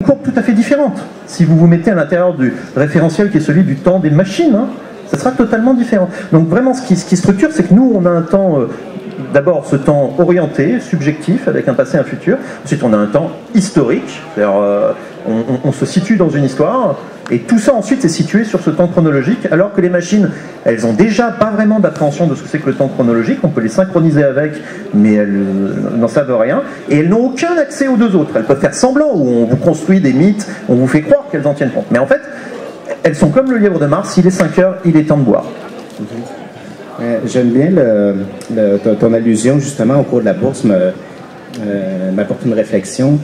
courbe tout à fait différente. Si vous vous mettez à l'intérieur du référentiel qui est celui du temps des machines, hein, ça sera totalement différent. Donc vraiment, ce qui structure, c'est que nous, on a un temps, d'abord ce temps orienté, subjectif, avec un passé et un futur. Ensuite, on a un temps historique, c'est-à-dire on se situe dans une histoire, et tout ça ensuite est situé sur ce temps chronologique, alors que les machines, elles ont déjà pas vraiment d'appréhension de ce que c'est que le temps chronologique, on peut les synchroniser avec, mais elles n'en savent rien, et elles n'ont aucun accès aux deux autres. Elles peuvent faire semblant, où on vous construit des mythes, on vous fait croire qu'elles en tiennent compte. Mais en fait, elles sont comme le lièvre de Mars, il est 5 heures, il est temps de boire. J'aime bien ton allusion justement au cours de la bourse m'apporte une réflexion.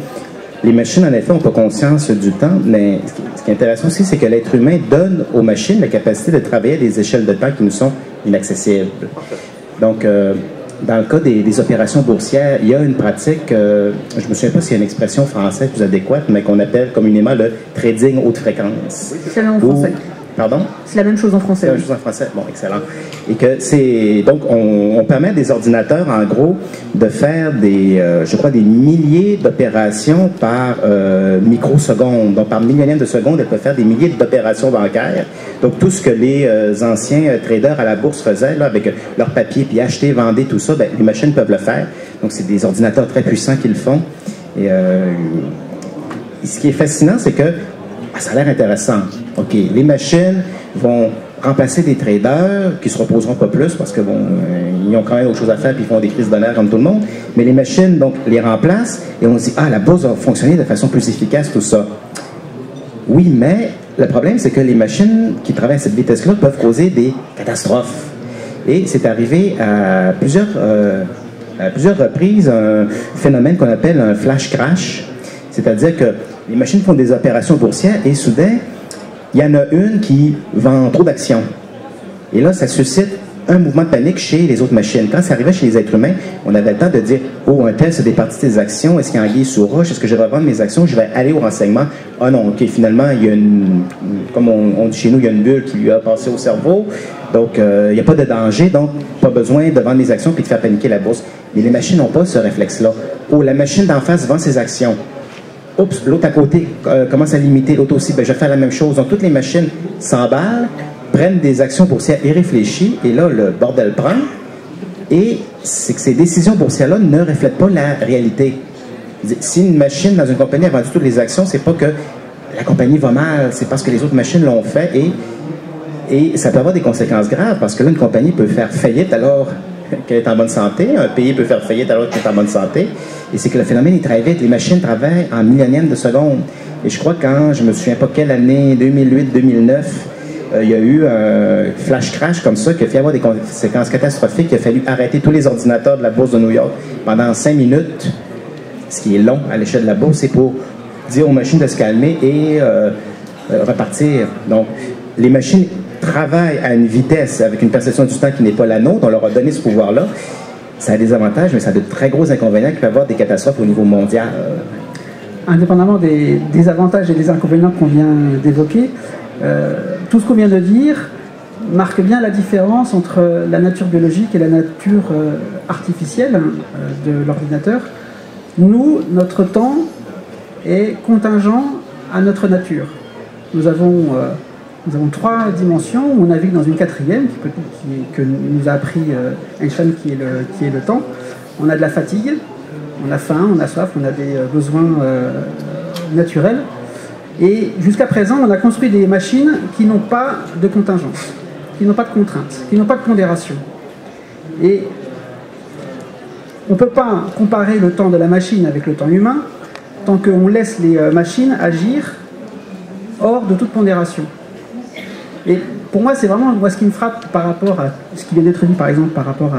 Les machines, en effet, n'ont pas conscience du temps, mais ce qui est intéressant aussi, c'est que l'être humain donne aux machines la capacité de travailler à des échelles de temps qui nous sont inaccessibles. Donc, dans le cas des opérations boursières, il y a une pratique, je ne me souviens pas s'il y a une expression française plus adéquate, mais qu'on appelle communément le trading haute fréquence. Oui, c'est en français. Pardon? C'est la même chose en français. C'est la même chose en français. Bon, excellent. Et que c'est... Donc, on permet à des ordinateurs, en gros, de faire je crois, des milliers d'opérations par microseconde. Donc, par millionième de seconde, elles peuvent faire des milliers d'opérations bancaires. Donc, tout ce que les anciens traders à la bourse faisaient, là, avec leur papier, puis acheter, vendre, tout ça, ben, les machines peuvent le faire. Donc, c'est des ordinateurs très puissants qui le font. Et ce qui est fascinant, c'est que ça a l'air intéressant. OK, les machines vont remplacer des traders qui ne se reposeront pas plus parce que, bon, ils ont quand même autre chose à faire puis ils font des crises d'honneur comme tout le monde. Mais les machines, donc, les remplacent et on se dit, la bourse va fonctionner de façon plus efficace, tout ça. Oui, mais le problème, c'est que les machines qui travaillent à cette vitesse-là peuvent causer des catastrophes. Et c'est arrivé à plusieurs reprises un phénomène qu'on appelle un flash crash. C'est-à-dire que les machines font des opérations boursières et soudain, il y en a une qui vend trop d'actions. Et là, ça suscite un mouvement de panique chez les autres machines. Quand ça arrivait chez les êtres humains, on avait le temps de dire « Oh, un tel se départit des actions. Est-ce qu'il y a anguille sous roche? Est-ce que je vais revendre mes actions? Je vais aller au renseignement. Ah non, OK, finalement, il y a comme on dit chez nous, il y a une bulle qui lui a passé au cerveau. Donc, il n'y a pas de danger. Donc, pas besoin de vendre mes actions et de faire paniquer la bourse. » Mais les machines n'ont pas ce réflexe-là. Oh, la machine d'en face vend ses actions. Oups, l'autre à côté commence à limiter, l'autre aussi, ben, je vais faire la même chose. Donc, toutes les machines s'emballent, prennent des actions boursières irréfléchies, et là, le bordel prend. Et c'est que ces décisions boursières-là ne reflètent pas la réalité. Si une machine dans une compagnie a vendu toutes les actions, c'est pas que la compagnie va mal, c'est parce que les autres machines l'ont fait, et ça peut avoir des conséquences graves, parce que là, une compagnie peut faire faillite alors qu'elle est en bonne santé, un pays peut faire faillite alors qu'il est en bonne santé, et c'est que le phénomène, il travaille vite, les machines travaillent en millionièmes de seconde. Et je crois quand, je me souviens pas quelle année, 2008-2009, il y a eu un flash crash comme ça qui a fait avoir des conséquences catastrophiques. Il a fallu arrêter tous les ordinateurs de la bourse de New York pendant 5 minutes, ce qui est long à l'échelle de la bourse, c'est pour dire aux machines de se calmer et repartir. Donc, les machines travaillent à une vitesse avec une perception du temps qui n'est pas la nôtre. On leur a donné ce pouvoir-là. Ça a des avantages, mais ça a de très gros inconvénients qui peuvent avoir des catastrophes au niveau mondial. Indépendamment des avantages et des inconvénients qu'on vient d'évoquer, tout ce qu'on vient de dire marque bien la différence entre la nature biologique et la nature artificielle de l'ordinateur. Nous, notre temps est contingent à notre nature. Nous avons 3 dimensions, on navigue dans une 4e, que nous a appris Einstein, qui est le temps. On a de la fatigue, on a faim, on a soif, on a des besoins naturels. Et jusqu'à présent, on a construit des machines qui n'ont pas de contingence, qui n'ont pas de contraintes, qui n'ont pas de pondération. Et on ne peut pas comparer le temps de la machine avec le temps humain tant qu'on laisse les machines agir hors de toute pondération. Et pour moi, c'est vraiment ce qui me frappe par rapport à ce qui vient d'être dit, par exemple, par rapport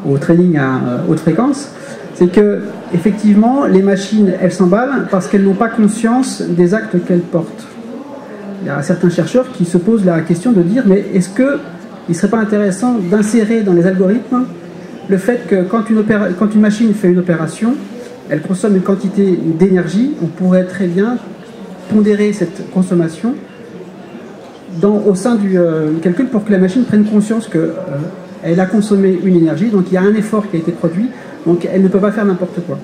au trading à haute fréquence, c'est que effectivement, les machines, elles s'emballent parce qu'elles n'ont pas conscience des actes qu'elles portent. Il y a certains chercheurs qui se posent la question de dire, mais est-ce qu'il ne serait pas intéressant d'insérer dans les algorithmes le fait que quand une machine fait une opération, elle consomme une quantité d'énergie, on pourrait très bien pondérer cette consommation au sein du calcul pour que la machine prenne conscience qu'elle a consommé une énergie, donc il y a un effort qui a été produit, donc elle ne peut pas faire n'importe quoi.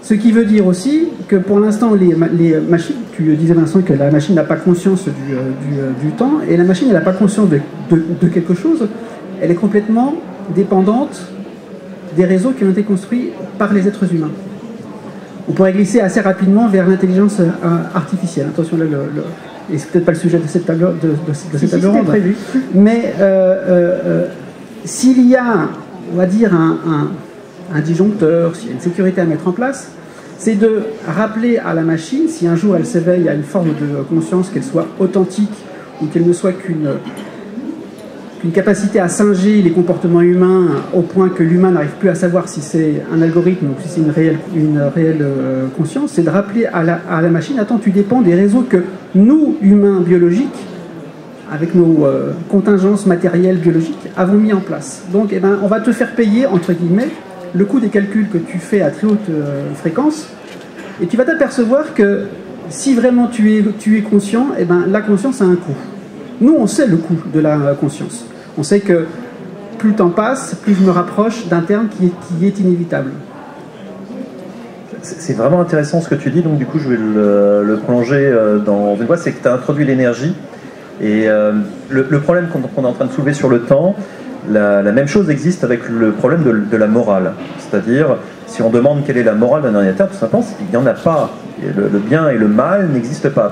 Ce qui veut dire aussi que pour l'instant, les machines, tu disais Vincent que la machine n'a pas conscience du temps, et la machine, elle n'a pas conscience de quelque chose, elle est complètement dépendante des réseaux qui ont été construits par les êtres humains. On pourrait glisser assez rapidement vers l'intelligence artificielle. Attention, là, et c'est peut-être pas le sujet de cette table, cette table ronde. Prévu. Mais s'il y a, on va dire, un disjoncteur, s'il y a une sécurité à mettre en place, c'est de rappeler à la machine, si un jour elle s'éveille à une forme de conscience, qu'elle soit authentique ou qu'elle ne soit qu'une capacité à singer les comportements humains au point que l'humain n'arrive plus à savoir si c'est un algorithme ou si c'est une réelle conscience, c'est de rappeler à la machine, attends, tu dépends des réseaux que nous, humains biologiques, avec nos contingences matérielles biologiques, avons mis en place. Donc eh ben, on va te faire payer, entre guillemets, le coût des calculs que tu fais à très haute fréquence, et tu vas t'apercevoir que si vraiment tu es conscient, eh ben, la conscience a un coût. Nous, on sait le coût de la conscience. On sait que plus le temps passe, plus je me rapproche d'un terme qui est inévitable. C'est vraiment intéressant ce que tu dis, donc du coup je vais le prolonger dans une voie, c'est que tu as introduit l'énergie, et le problème qu'on est en train de soulever sur le temps, la même chose existe avec le problème de la morale. C'est-à-dire, si on demande quelle est la morale d'un ordinateur, tout simplement, il n'y en a pas. Le bien et le mal n'existent pas.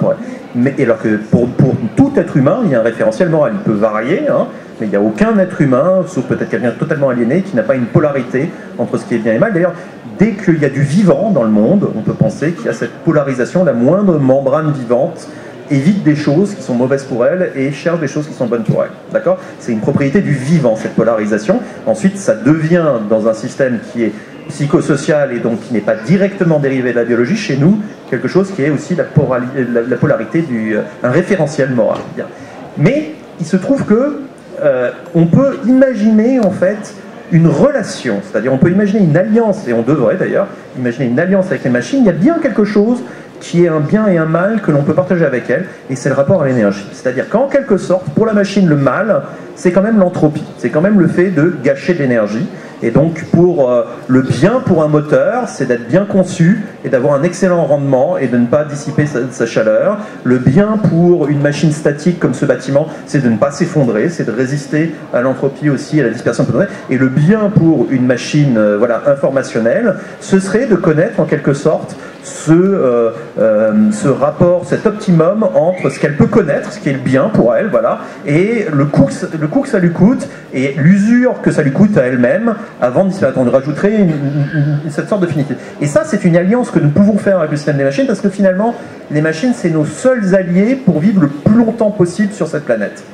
Mais alors que pour tout être humain, il y a un référentiel moral. Il peut varier, hein, mais il n'y a aucun être humain, sauf peut-être quelqu'un de totalement aliéné, qui n'a pas une polarité entre ce qui est bien et mal. D'ailleurs, dès qu'il y a du vivant dans le monde, on peut penser qu'il y a cette polarisation, la moindre membrane vivante évite des choses qui sont mauvaises pour elle et cherche des choses qui sont bonnes pour elle. D'accord ? C'est une propriété du vivant, cette polarisation. Ensuite, ça devient, dans un système qui est psychosocial et donc qui n'est pas directement dérivé de la biologie, chez nous, quelque chose qui est aussi la polarité un référentiel moral. Bien. Mais il se trouve que on peut imaginer en fait une relation, c'est-à-dire on peut imaginer une alliance, et on devrait d'ailleurs imaginer une alliance avec les machines. Il y a bien quelque chose qui est un bien et un mal que l'on peut partager avec elle, et c'est le rapport à l'énergie. C'est-à-dire qu'en quelque sorte, pour la machine, le mal, c'est quand même l'entropie, c'est quand même le fait de gâcher de l'énergie. Et donc pour le bien pour un moteur, c'est d'être bien conçu et d'avoir un excellent rendement et de ne pas dissiper sa chaleur. Le bien pour une machine statique comme ce bâtiment, c'est de ne pas s'effondrer, c'est de résister à l'entropie aussi, à la dispersion. Et le bien pour une machine informationnelle, ce serait de connaître en quelque sorte ce rapport, cet optimum entre ce qu'elle peut connaître, ce qui est le bien pour elle, voilà, et le coût que ça lui coûte, et l'usure que ça lui coûte à elle-même, avant de disparaître. On rajouterait cette sorte de finitude. Et ça, c'est une alliance que nous pouvons faire avec le système des machines, parce que finalement, les machines, c'est nos seuls alliés pour vivre le plus longtemps possible sur cette planète.